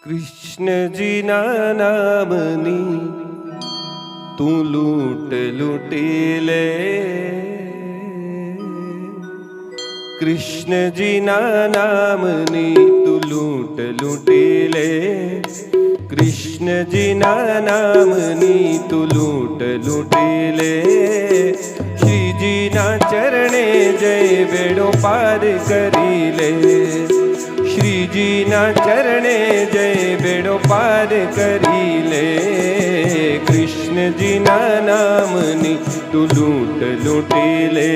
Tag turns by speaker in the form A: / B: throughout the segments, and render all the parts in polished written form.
A: કૃષ્ણજીના નામની તું લૂંટ લૂંટી લે, કૃષ્ણજીના નામની તું લૂંટ લૂંટી લે, કૃષ્ણજીના નામની તું લૂંટ લૂંટી લે. શ્રીજીના ચરણે જય બેડો પાર કરી લે, શ્રીજીના ચરણે જય બેડો પાર કરી લે. કૃષ્ણજીના નામની તું લૂંટ લૂંટી લે,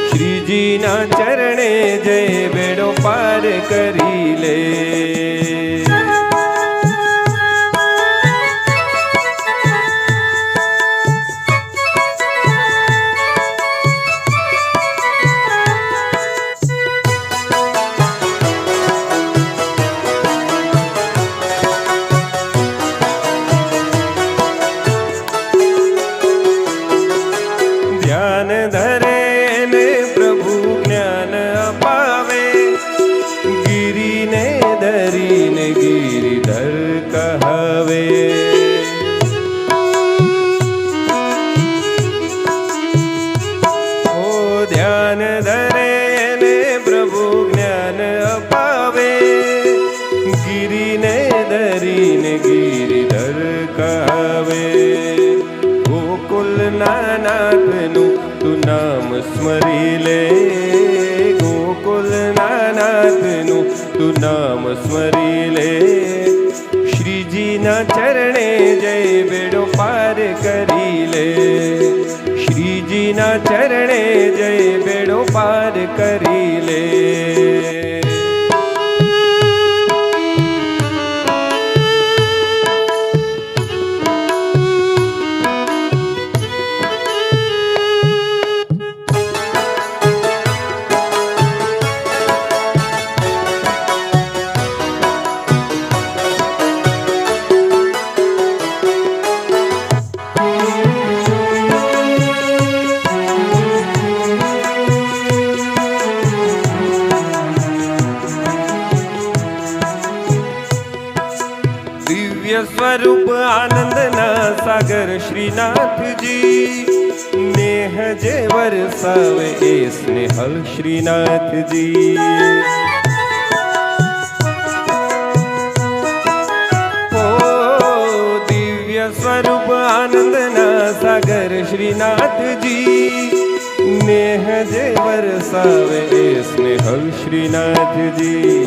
A: શ્રીજીના ચરણે જય બેડો પાર કરી લે. નાથનું તું નામ સ્મરી લે, ગોકુલના નાથનું તું નામ સ્મરી લે. શ્રીજીના ચરણે જય બેડો પાર કરી લે, શ્રીજીના ચરણે જય બેડો પાર કરી લે. સ્વરૂપ આનંદના સાગર શ્રીનાથજી, નેહ જે વરસાવે એ સ્નેહલ શ્રીનાથજી. ઓ દિવ્ય સ્વરૂપ આનંદના સાગર શ્રીનાથજી, નેહ જે વરસાવે એ સ્નેહલ શ્રીનાથજી.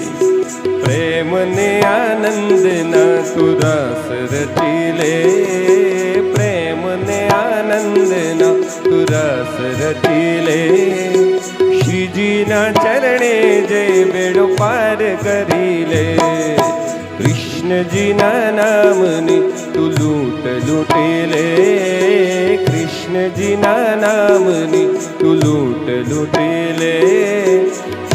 A: પ્રેમ ને આનંદ ના તું રસ રચી લે, પ્રેમ ને આનંદ ના તું રસ રચી લે. શ્રીજીના ચરણે જય બેડો પાર કરી લે, કૃષ્ણજીના નામની તું લૂંટ લૂંટી લે, કૃષ્ણજીના નામની તું લૂંટ લૂંટી લે.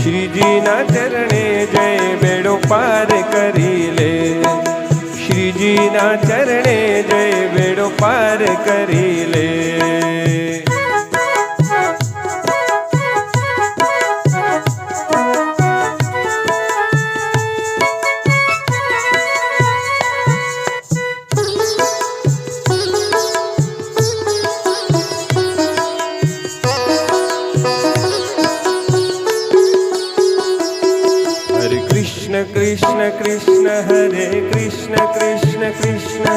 A: શ્રીજીના ચરણે જય બેડો પાર કરી લે, શ્રીજીના ચરણે જય બેડો પાર કરી લે. કૃષ્ણ કૃષ્ણ હરે કૃષ્ણ કૃષ્ણ કૃષ્ણ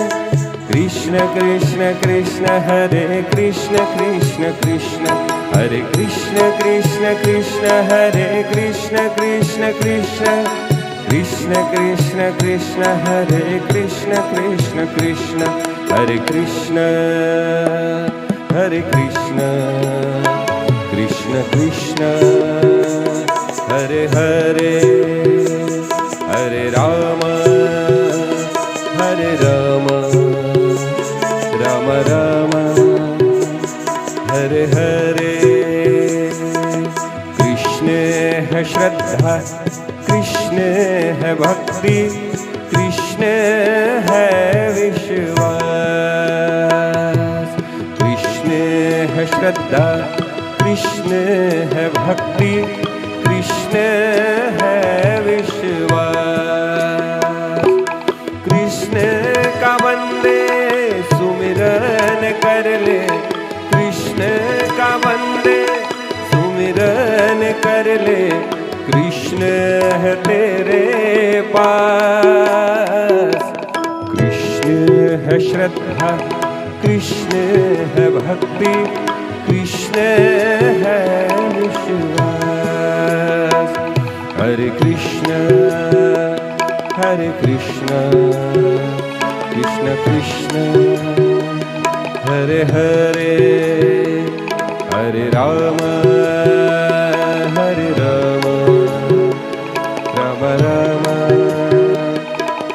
A: કૃષ્ણ કૃષ્ણ કૃષ્ણ હરે કૃષ્ણ કૃષ્ણ કૃષ્ણ હરે કૃષ્ણ કૃષ્ણ કૃષ્ણ હરે કૃષ્ણ કૃષ્ણ કૃષ્ણ કૃષ્ણ કૃષ્ણ કૃષ્ણ હરે કૃષ્ણ કૃષ્ણ કૃષ્ણ હરે કૃષ્ણ હરે કૃષ્ણ કૃષ્ણ કૃષ્ણ હરે હરે હરે રામ હરે રામ રામ રામ હરે હરે. કૃષ્ણ હૈ શ્રદ્ધા, કૃષ્ણ હૈ ભક્તિ, કૃષ્ણ હૈ વિશ્વાસ. કૃષ્ણ હૈ શ્રદ્ધા, કૃષ્ણ હૈ ભક્તિ, કૃષ્ણ હૈ વિશ્વાસ. कर ले, कृष्ण है तेरे पास। कृष्ण है श्रद्धा, कृष्ण है भक्ति, कृष्ण है विश्वास। हरे कृष्ण कृष्ण कृष्ण हरे हरे, हरे राम राम राम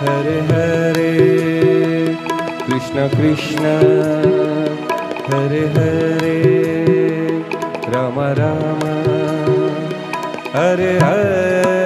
A: हरे हरे, कृष्ण कृष्ण हरे हरे, राम राम हरे हरे।